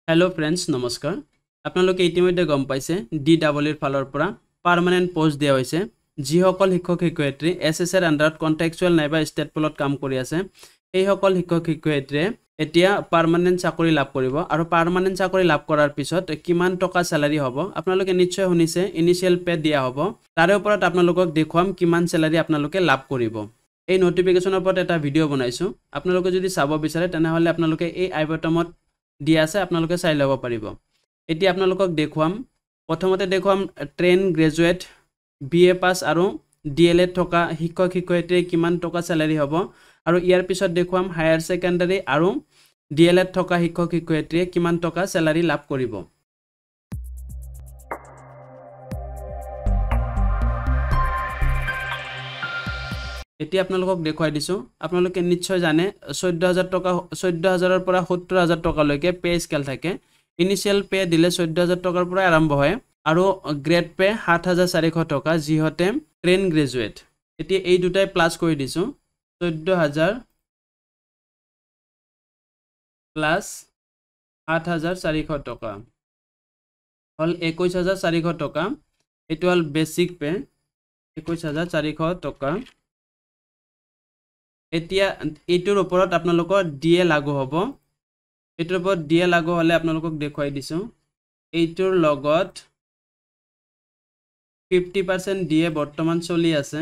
hello friends नमस्कार আপোনালোকে ইতিমধ্যে গম পাইছে ডিডব্লিউৰ ফালৰ পৰা পাৰ্মানেন্ট পোষ্ট দিয়া হৈছে যিসকল শিক্ষক শিক্ষয়িত্ৰী এছএছৰ আন্ডাৰত কন্ট্ৰাকচুৱেল নাইবা ষ্টেট পুলত কাম কৰি আছে এই সকল শিক্ষক শিক্ষয়িত্ৰীয়ে এতিয়া পাৰ্মানেন্ট চাকৰি লাভ কৰিব আৰু পাৰ্মানেন্ট চাকৰি লাভ কৰাৰ পিছত কিমান টকা স্যালাৰি হ'ব আপোনালোকে নিশ্চয় শুনিছে ইনিশিয়াল পে দিয়া হ'ব তাৰে ওপৰত আপোনালোকক দেখুৱাম কিমান স্যালাৰি আপোনালোকে লাভ কৰিব এই নোটিফিকেশনৰ ওপৰত এটা ভিডিও বনাইছো আপোনালোকে যদি চাব বিচাৰে তেনেহলে আপোনালোকে এই আই বটমত দিয়া আছে আপোনালোকে চাই ল'ব পাৰিব এতিয়া আপোনালোকক দেখুৱাম প্ৰথমতে দেখুৱাম ট্ৰেইন গ্ৰেজুৱেট বিএ পাস আৰু ডিএলএড থকা শিক্ষক শিক্ষয়িত্ৰী কিমান টকা স্যালাৰি হ'ব আৰু ইয়াৰ পিছত দেখুৱাম হায়াৰ সেকেন্ডাৰী আৰু ডিএলএড থকা শিক্ষক শিক্ষয়িত্ৰী কিমান টকা স্যালাৰি লাভ কৰিব এতিয়া আপোনালোকক দেখুৱাই দিছো আপোনালোকে নিশ্চয় জানে 14000 টকা 14000 ৰ পৰা 70000 টকা লৈকে পে স্কেল থাকে ইনিশিয়াল পে দিলে 14000 টকাৰ পৰা আৰম্ভ হয় আৰু গ্ৰেড পে 7400 টকা যিহতে ট্ৰেইন গ্ৰেজুৱেট এতিয়া এই দুটাই প্লাস কৰি দিছো 14000 প্লাস 7400 টকা হল 21400 টকা এটো হল বেসিক পে 21400 টকা এতিয়া এটোৰ ওপৰত আপোনালোকৰ ডিএ লাগু হ'ব এটোৰ ওপৰত ডিএ লাগু হলে আপোনালোকক দেখুৱাই দিছো এইটোৰ লগত 50% ডিএ বৰ্তমান চলি আছে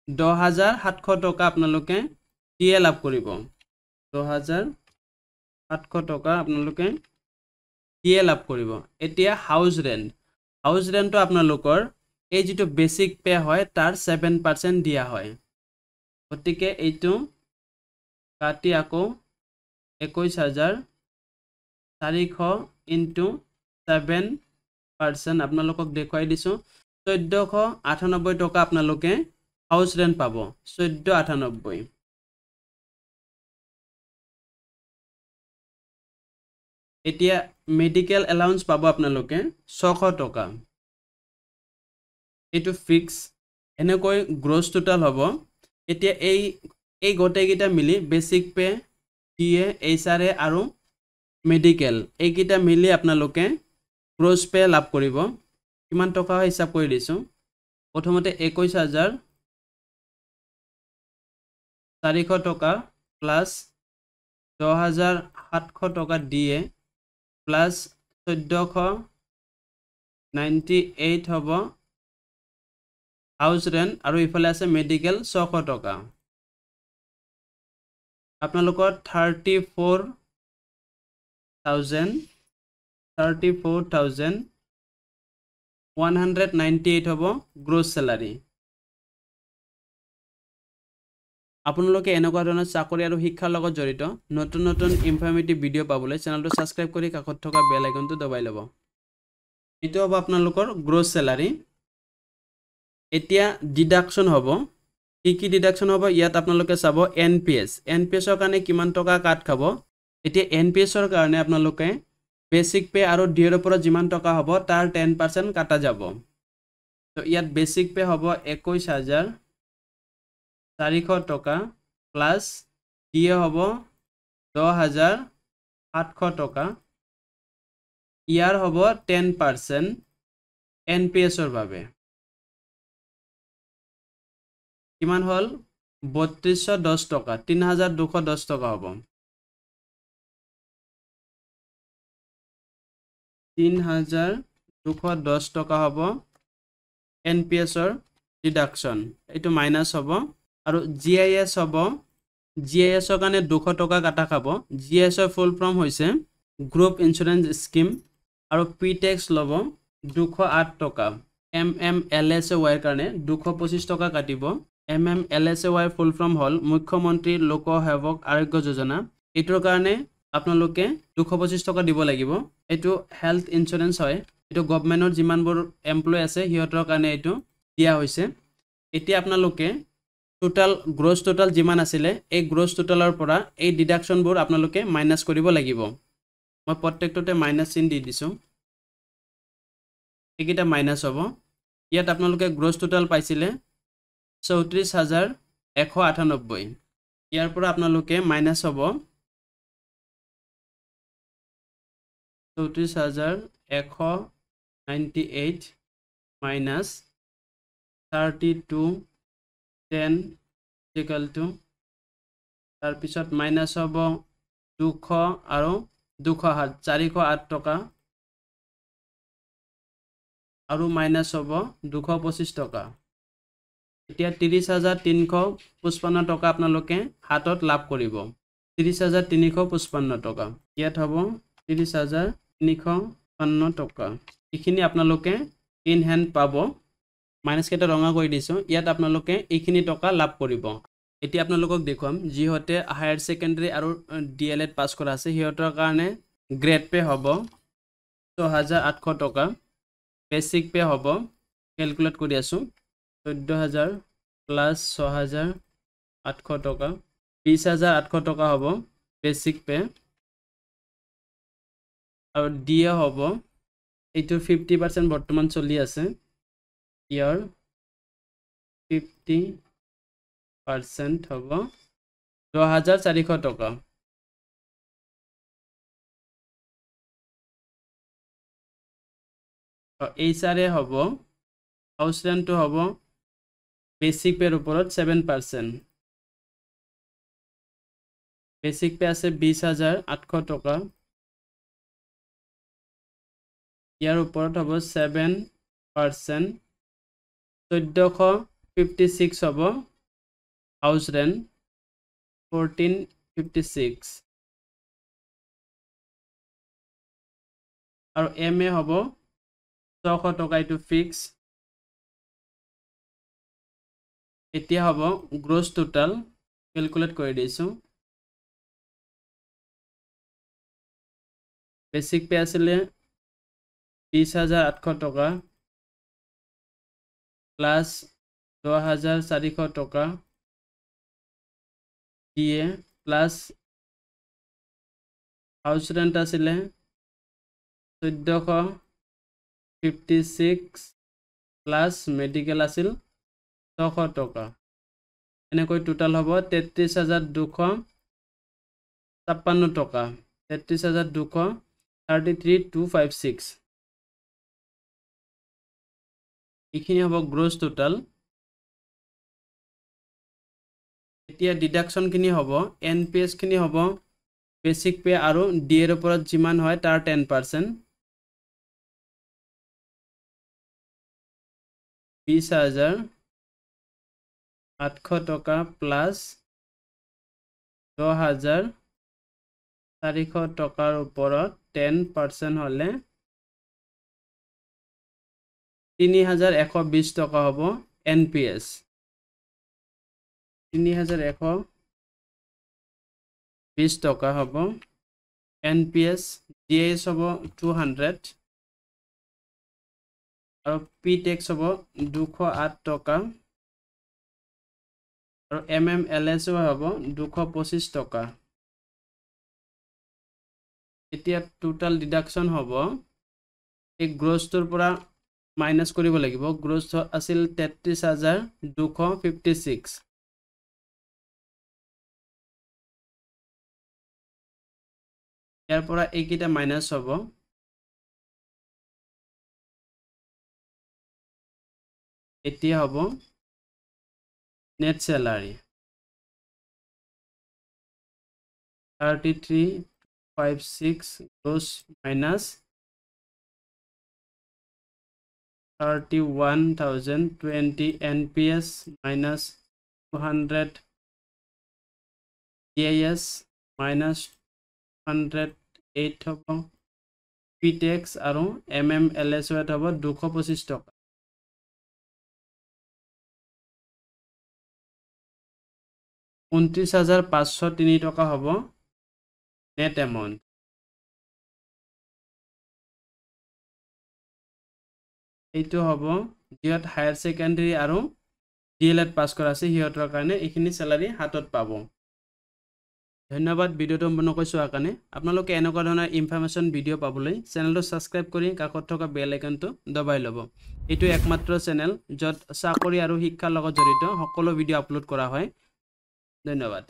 10700 টকা আপোনালোকে ডিএ লাভ কৰিব 10700 টকা আপোনালোকে ডিএ লাভ কৰিব এতিয়া হাউস ৰেন্টটো আপোনালোকৰ এই যেটো বেসিক পে হয় তার 7% দিয়া হয় গতিকে এইটো কাটি আকৌ 21400 ইনটু 7% আপোনালোকক দেখুৱাই দিছো 1498 টকা আপোনালোকে হাউস ৰেন্ট পাব 1498 এতিয়া মেডিকেল এলাউন্স পাব আপোনালোকে 600 টকা এটো ফিক্স এনেকৈ গ্ৰস টোটাল হ'ব এতিয়া এই গোটেইকিটা মিলি বেসিক পে ডিএ এইচআৰএ আৰু মেডিকেল এইকিটা মিলি আপোনালোকে গ্ৰস পে লাভ কৰিব কিমান টকা হিচাপ কৰি দিছো প্ৰথমতে 21400 টকা প্লাস 10700 টকা ডিএ প্লাস 1498 হ'ব হাউস ৰেন্ট আৰু ইফালে আছে মেডিকেল 600 টকা আপোনালোকৰ 34198 হ'ব গ্ৰস স্যালাৰি আপোনালোকে এনেকুৱা ধৰণৰ চাকৰি আৰু শিক্ষাৰ লগত জড়িত নতুন ইনফৰমেটিভ ভিডিও পাবলৈ চেনেলটো সাবস্ক্ৰাইব কৰি কাষত থকা বেল আইকনটো দবাই ল'ব এটো হ'ব আপোনালোকৰ গ্ৰস স্যালাৰি এতিয়া ডিডাকশন হ'ব কি ডিডাকশন হ'ব ইয়াত আপোনালোকে চাব এনপিএছৰ কাৰণে কিমান টকা কাট খাব এতিয়া এনপিএছৰ কাৰণে আপোনালোকে বেসিক পে আৰু ডিএৰ ওপৰত যিমান টকা হ'ব তাৰ 10% কাটা যাব তো ইয়াত বেসিক পে হ'ব 21400 টকা প্লাস ডিএ হ'ব 10700 টকা ইয়াৰ হ'ব 10% এনপিএছৰ বাবে কিমান হল 3210 টকা 3210 টকা হ'ব 3210 টকা হ'ব এনপিএছৰ ডিডাকশন এটো মাইনাস হ'ব আৰু জিআইএছ হ'ব জিআইএছৰ কাৰণে 200 টকা কাটা খাব জিআইএছৰ ফুল ফৰ্ম হৈছে গ্ৰুপ ইন্সুৰেন্স স্কিম আৰু পি টেক্স লব 208 টকা এমএমএলএছওয়াই কাৰণে 225 টকা কাটিব এমএমএলএছওয়াই ফুল ফৰ্ম হল মুখ্যমন্ত্ৰী লোক সেৱক আৰোগ্য যোজনা এটোৰ কাৰণে আপোনালোকে 225 টকা দিব লাগিব এটো হেলথ ইন্সুৰেন্স হয় এটো গভৰ্ণমেন্টৰ যিমানবোৰ এমপ্লয় আছে হিয়তৰ কাৰণে এটো দিয়া হৈছে এতিয়া আপোনালোকে টোটাল গ্ৰস টোটাল যিমান আছিল এই গ্ৰস টোটালৰ পৰা এই ডিডাকশনবোৰ আপোনালোকে মাইনাস কৰিব লাগিব মই প্ৰত্যেকটোতে মাইনাস চিন দি দিছো একিটা মাইনাস হ'ব ইয়াত আপোনালোকে গ্ৰস টোটাল পাইছিলে 34198 ইয়াৰ পৰা আপোনালোকে মাইনাস হ'ব 34,198 minus 3210 equal to তাৰ পিছত মাইনাস হ'ব 200 আৰু 408 টকা আৰু মাইনাস হ'ব 225 টকা এতিয়া 30,355 টকা আপোনালোকে হাতত লাভ কৰিব 30,355 টকা ইয়াত হ'ব 30,355 টকা এইখিনি আপোনালোকে ইন হ্যান্ড পাব মাইনাস কেটা ৰঙা কৰি দিছো ইয়াত আপোনালোকে এইখিনি টকা লাভ কৰিব এতিয়া আপোনালোকক দেখুৱাম যিহতে হায়াৰ সেকেন্ডাৰী আৰু ডিএলএড পাস কৰা আছে হিয়তৰ কাৰণে গ্ৰেড পে হ'ব 6,800 টকা বেসিক পে হ'ব ক্যালকুলেট কৰি আছো 14,000 প্লাস 6,800 টকা 20,800 টকা হ'ব বেসিক পে আৰু ডিএ হ'ব এইটো 50% বৰ্তমান চলি আছে ইয়াৰ 50% হ'ব 10,400 টকা এইচাৰে হ'ব হাউস ৰেন্টটো হ'ব বেসিক পেৰ ওপৰত 7% বেসিক পে আছে 20,800 টকা ইয়াৰ ওপৰত হ'ব 7% 1456 হ'ব হাউস ৰেন্ট 1456 আৰু এমএ হ'ব 600 টকা এইটো ফিক্স এতিয়া হ'ব গ্ৰছ টোটাল ক্যালকুলেট কৰি দিছো বেসিক পে আছিলে 20,800 টকা প্লাস 10,400 টকা দিয়ে প্লাস হাউস রেন্ট আছিলে 1456 প্লাস মেডিকেল আছিল 600 টকা এনেকৈ টোটাল হ'ব 33,256 টকা 33,256 এইখিনি হ'ব গ্ৰছ টোটাল এতিয়া ডিডাকশন খিনি হ'ব এনপিএস খিনি হ'ব বেসিক পে আৰু ডি এৰ ওপৰত যিমান হয় তাৰ 10% 20,800 টকা প্লাস 10,400 টকাৰ ওপৰত 10% হলে 3,120 টকা হ'ব এনপিএস 3,120 টকা হ'ব এনপিএস ডিএস হ'ব 200 আৰু পি টেক্স হ'ব 208 টকা আৰু এমএমএলএস হ'ব 225 টকা এতিয়া টোটাল ডিডাকশন হ'ব এই গ্ৰছটোৰ পৰা মাইনাস কৰিব লাগিব গ্ৰছ আছিল 33,256 ইয়াৰ পৰা এইকিটা মাইনাস হ'ব এতিয়া হ'ব net salary 33,256 gross minus 31,020 NPS minus 200 DIS minus 108 হ'ব PTX আৰু MMLS হ'ব 225 টকা $29,503 টকা হ'ব নেট এমাউন্ট এইটো হ'ব যিহত হায়াৰ সেকেন্ডাৰী আৰু ডিএলএড পাস কৰা আছে হিয়তৰ কাৰণে এইখিনি স্যালাৰি হাতত পাব ধন্যবাদ ভিডিওটো সম্পূৰ্ণকৈ চোৱাৰ কাৰণে আপোনালোকে এনেকুৱা ধৰণৰ ইনফৰমেশন ভিডিও পাবলৈ চেনেলটো সাবস্ক্ৰাইব কৰি কাষত থকা বেল আইকনটো দবাই ল'ব এইটো একমাত্ৰ চেনেল যত চাকৰি আৰু শিক্ষাৰ লগত জড়িত সকলো ভিডিও আপলোড কৰা হয় ধন্যবাদ